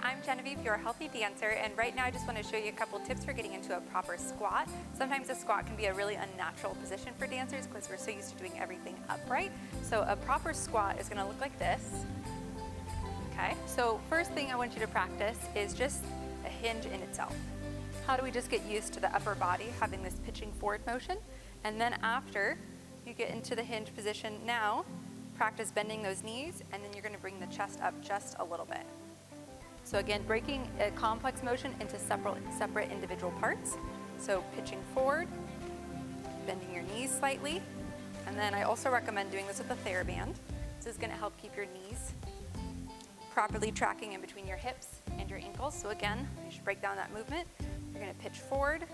I'm Genevieve, your healthy dancer, and right now I just want to show you a couple tips for getting into a proper squat. Sometimes a squat can be a really unnatural position for dancers because we're so used to doing everything upright. So a proper squat is going to look like this. Okay, so first thing I want you to practice is just a hinge in itself. How do we just get used to the upper body having this pitching forward motion? And then after you get into the hinge position now, practice bending those knees, and then you're going to bring the chest up just a little bit. So again, breaking a complex motion into separate individual parts. So pitching forward, bending your knees slightly, and then I also recommend doing this with a TheraBand. This is going to help keep your knees properly tracking in between your hips and your ankles. So again, you should break down that movement. You're going to pitch forward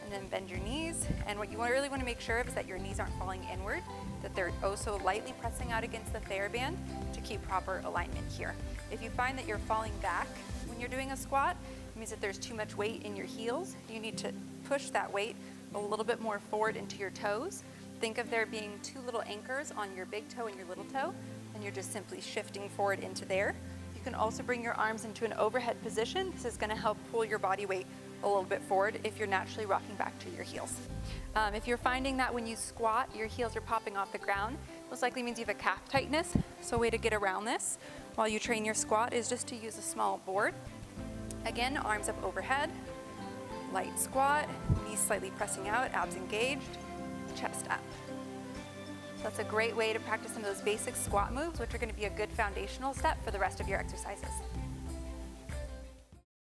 and then bend your knees. And what you really want to make sure of is that your knees aren't falling inward, that they're also lightly pressing out against the TheraBand to keep proper alignment here. If you find that you're falling back when you're doing a squat, it means that there's too much weight in your heels. You need to push that weight a little bit more forward into your toes. Think of there being two little anchors on your big toe and your little toe, and you're just simply shifting forward into there. You can also bring your arms into an overhead position. This is going to help pull your body weight a little bit forward if you're naturally rocking back to your heels. If you're finding that when you squat, your heels are popping off the ground, most likely means you have a calf tightness. So a way to get around this while you train your squat is just to use a small board. Again, arms up overhead, light squat, knees slightly pressing out, abs engaged, chest up. So that's a great way to practice some of those basic squat moves, which are going to be a good foundational step for the rest of your exercises.